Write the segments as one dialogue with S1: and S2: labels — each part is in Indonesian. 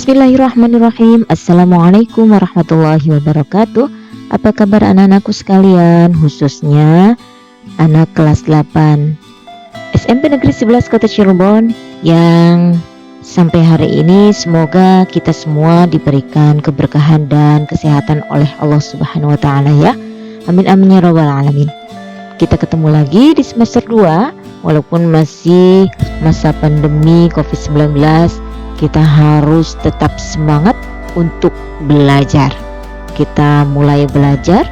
S1: Bismillahirrahmanirrahim. Assalamualaikum warahmatullahi wabarakatuh. Apa kabar anak-anakku sekalian, khususnya anak kelas 8 SMP Negeri 11 Kota Cirebon yang sampai hari ini semoga kita semua diberikan keberkahan dan kesehatan oleh Allah Subhanahu wa taala ya. Amin amin ya rabbal alamin. Kita ketemu lagi di semester 2 walaupun masih masa pandemi Covid-19. Kita harus tetap semangat untuk belajar. Kita mulai belajar.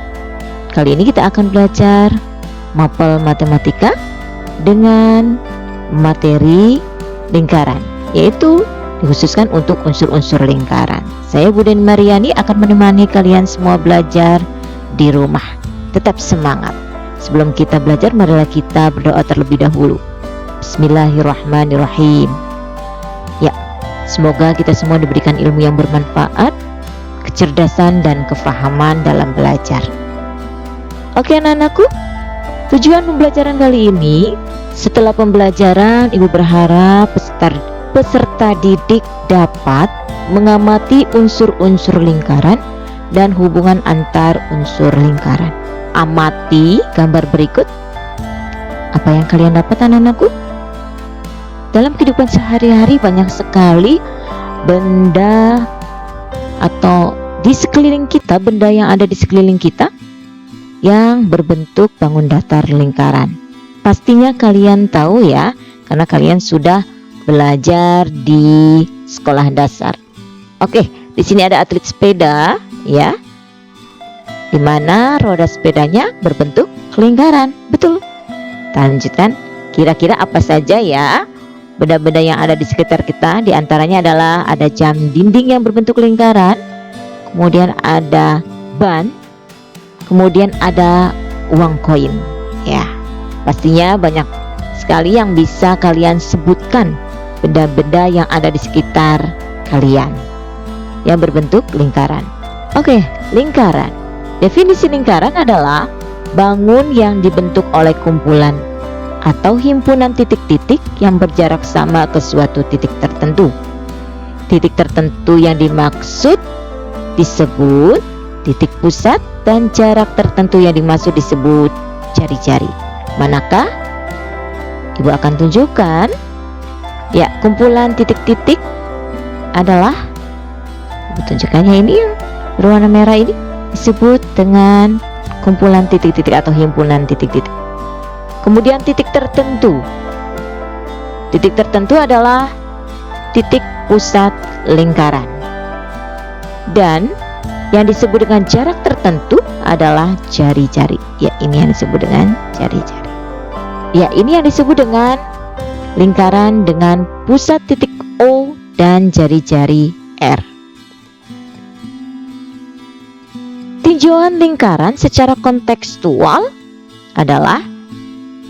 S1: Kali ini kita akan belajar mapel matematika dengan materi lingkaran, yaitu dikhususkan untuk unsur-unsur lingkaran. Saya Buden Mariani akan menemani kalian semua belajar di rumah. Tetap semangat. Sebelum kita belajar, marilah kita berdoa terlebih dahulu. Bismillahirrahmanirrahim. Semoga kita semua diberikan ilmu yang bermanfaat, kecerdasan dan kefahaman dalam belajar. Oke anak-anakku, tujuan pembelajaran kali ini, setelah pembelajaran Ibu berharap peserta didik dapat mengamati unsur-unsur lingkaran dan hubungan antar unsur lingkaran. Amati gambar berikut. Apa yang kalian dapat anak-anakku? Dalam kehidupan sehari-hari banyak sekali benda atau di sekeliling kita, benda yang ada di sekeliling kita yang berbentuk bangun datar lingkaran. Pastinya kalian tahu ya, karena kalian sudah belajar di sekolah dasar. Oke, di sini ada atlet sepeda ya, di mana roda sepedanya berbentuk lingkaran. Betul. Kita lanjutkan. Kira-kira apa saja ya benda-benda yang ada di sekitar kita? Di antaranya adalah ada jam dinding yang berbentuk lingkaran, kemudian ada ban, kemudian ada uang koin. Ya, pastinya banyak sekali yang bisa kalian sebutkan benda-benda yang ada di sekitar kalian yang berbentuk lingkaran. Oke, lingkaran. Definisi lingkaran adalah bangun yang dibentuk oleh kumpulan atau himpunan titik-titik yang berjarak sama ke suatu titik tertentu. Titik tertentu yang dimaksud disebut titik pusat dan jarak tertentu yang dimaksud disebut jari-jari. Manakah? Ibu akan tunjukkan. Ya, kumpulan titik-titik adalah, Ibu tunjukkannya ini yang berwarna merah ini disebut dengan kumpulan titik-titik atau himpunan titik-titik. Kemudian titik tertentu. Titik tertentu adalah titik pusat lingkaran. Dan yang disebut dengan jarak tertentu adalah jari-jari. Ya, ini yang disebut dengan jari-jari. Ya, ini yang disebut dengan lingkaran dengan pusat titik O dan jari-jari R. Tinjauan lingkaran secara kontekstual adalah,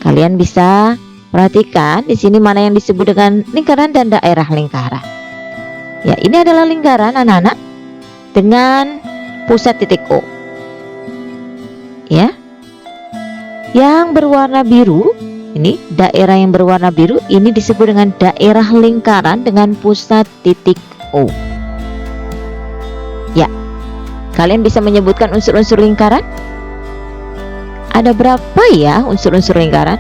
S1: kalian bisa perhatikan di sini mana yang disebut dengan lingkaran dan daerah lingkaran. Ya, ini adalah lingkaran anak-anak dengan pusat titik O. Ya. Yang berwarna biru, ini daerah yang berwarna biru ini disebut dengan daerah lingkaran dengan pusat titik O. Ya. Kalian bisa menyebutkan unsur-unsur lingkaran? Ada berapa ya unsur-unsur lingkaran?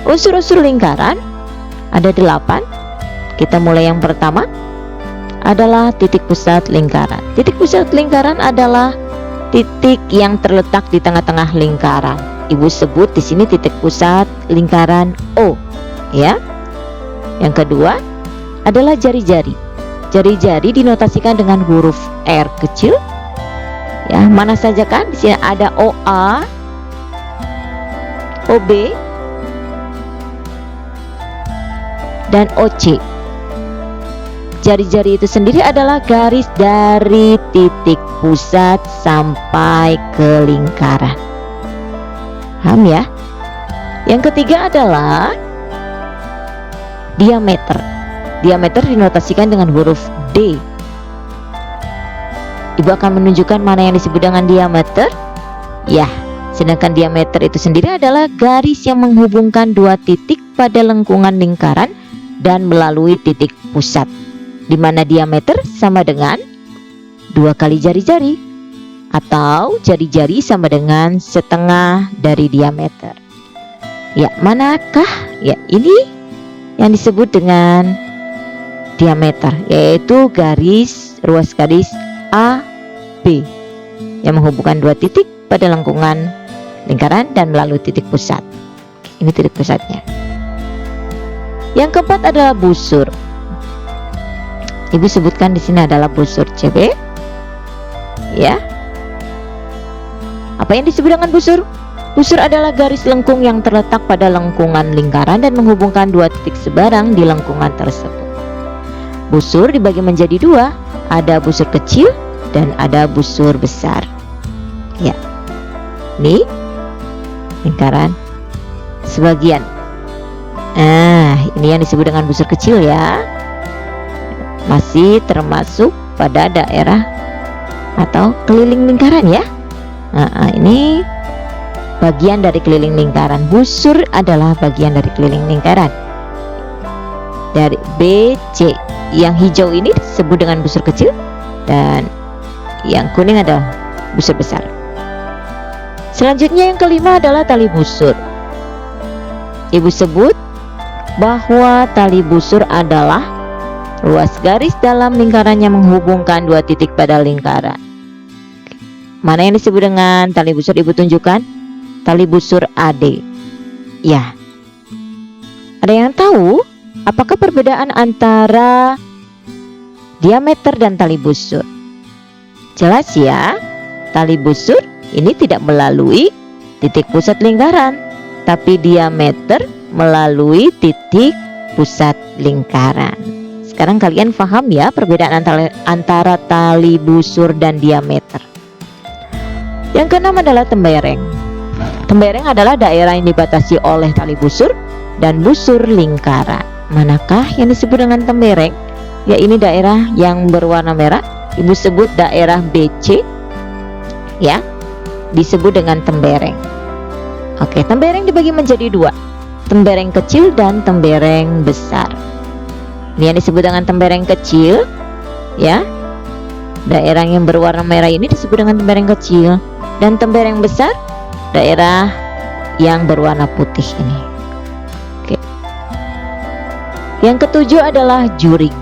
S1: Unsur-unsur lingkaran ada 8. Kita mulai yang pertama adalah titik pusat lingkaran. Titik pusat lingkaran adalah titik yang terletak di tengah-tengah lingkaran. Ibu sebut di sini titik pusat lingkaran O, ya. Yang kedua adalah jari-jari. Jari-jari dinotasikan dengan huruf R kecil. Ya, mana saja kan? Di sini ada OA, OB, dan OC. Jari-jari itu sendiri adalah garis dari titik pusat sampai ke lingkaran. Paham ya? Yang ketiga adalah diameter. Diameter dinotasikan dengan huruf D. Ibu akan menunjukkan mana yang disebut dengan diameter. Ya, sedangkan diameter itu sendiri adalah garis yang menghubungkan dua titik pada lengkungan lingkaran dan melalui titik pusat. di mana diameter sama dengan 2 kali jari-jari, atau jari-jari sama dengan setengah dari diameter. Ya, manakah? Ya, ini yang disebut dengan diameter, yaitu ruas garis AB yang menghubungkan 2 titik pada lengkungan lingkaran dan melalui titik pusat. Ini titik pusatnya. Yang keempat adalah busur. Ibu sebutkan di sini adalah busur CB. Ya. Apa yang disebut dengan busur? Busur adalah garis lengkung yang terletak pada lengkungan lingkaran dan menghubungkan 2 titik seberang di lengkungan tersebut. Busur dibagi menjadi 2, ada busur kecil dan ada busur besar. Ya, ini lingkaran sebagian. Ini yang disebut dengan busur kecil ya. Masih termasuk pada daerah atau keliling lingkaran ya. Ini bagian dari keliling lingkaran. Busur adalah bagian dari keliling lingkaran. Dari BC, yang hijau ini disebut dengan busur kecil dan yang kuning adalah busur besar. Selanjutnya yang kelima adalah tali busur. Ibu sebut bahwa tali busur adalah ruas garis dalam lingkaran yang menghubungkan 2 titik pada lingkaran. Mana yang disebut dengan tali busur? Ibu tunjukkan. Tali busur AD. Ya. Ada yang tahu apakah perbedaan antara diameter dan tali busur? Jelas ya. Tali busur ini tidak melalui titik pusat lingkaran, tapi diameter melalui titik pusat lingkaran. Sekarang kalian paham ya perbedaan antara tali busur dan diameter. Yang keenam adalah tembereng. Tembereng adalah daerah yang dibatasi oleh tali busur dan busur lingkaran. Manakah yang disebut dengan tembereng? Ya, ini daerah yang berwarna merah. Ibu sebut daerah BC. Ya, disebut dengan tembereng. Oke, tembereng dibagi menjadi 2. Tembereng kecil dan tembereng besar. Ini yang disebut dengan tembereng kecil. Ya, daerah yang berwarna merah ini disebut dengan tembereng kecil. Dan tembereng besar, daerah yang berwarna putih ini. Oke. Yang ketujuh adalah juring.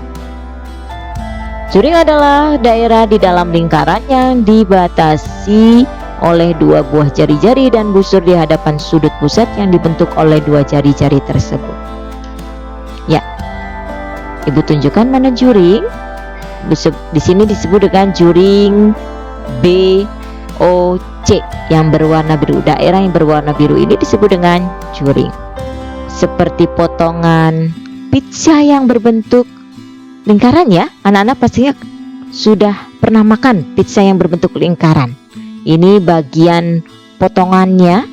S1: Juring adalah daerah di dalam lingkaran yang dibatasi oleh 2 buah jari-jari dan busur di hadapan sudut pusat yang dibentuk oleh 2 jari-jari tersebut. Ya, ibu tunjukkan mana juring. Di sini disebut dengan juring BOC yang berwarna biru. Daerah yang berwarna biru ini disebut dengan juring. Seperti potongan pizza yang berbentuk lingkaran ya. Anak-anak pastinya sudah pernah makan pizza yang berbentuk lingkaran. Ini bagian potongannya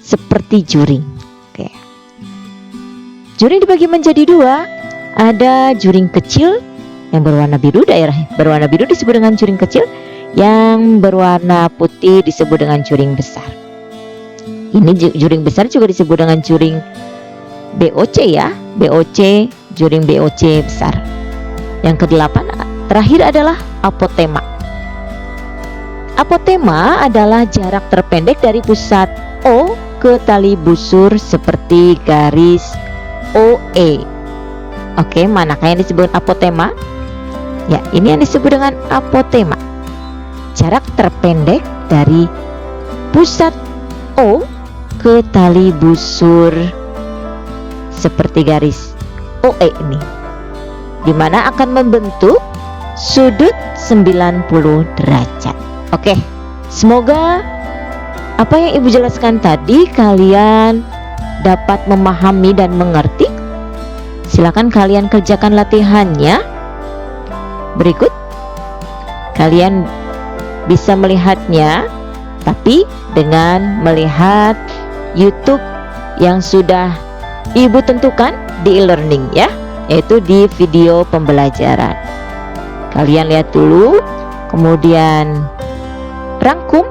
S1: seperti juring. Oke. Juring dibagi menjadi 2. Ada juring kecil yang berwarna biru. Daerah berwarna biru disebut dengan juring kecil. Yang berwarna putih disebut dengan juring besar. Ini juring besar juga disebut dengan juring BOC ya. BOC, juring BOC besar. Yang ke-8 terakhir adalah apotema. Apotema adalah jarak terpendek dari pusat O ke tali busur seperti garis OE. Oke, manakah yang disebut apotema? Ya, ini yang disebut dengan apotema. Jarak terpendek dari pusat O ke tali busur seperti garis OE ini, dimana akan membentuk sudut 90 derajat. Oke, semoga apa yang ibu jelaskan tadi kalian dapat memahami dan mengerti. Silakan kalian kerjakan latihannya. Berikut kalian bisa melihatnya, tapi dengan melihat YouTube yang sudah ibu tentukan di e-learning ya, yaitu di video pembelajaran. Kalian lihat dulu, kemudian rangkum,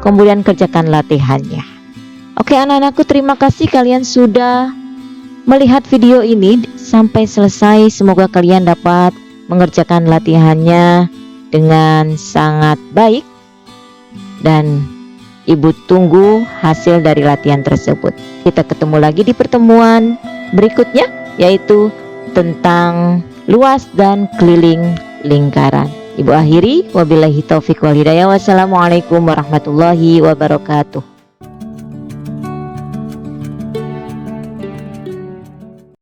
S1: kemudian kerjakan latihannya. Oke anak-anakku, terima kasih kalian sudah melihat video ini. sampai selesai. Semoga kalian dapat mengerjakan latihannya dengan sangat baik, dan Ibu tunggu hasil dari latihan tersebut. Kita ketemu lagi di pertemuan berikutnya, yaitu tentang luas dan keliling lingkaran. Ibu akhiri, wabillahi taufiq wal hidayah. Wassalamualaikum warahmatullahi wabarakatuh.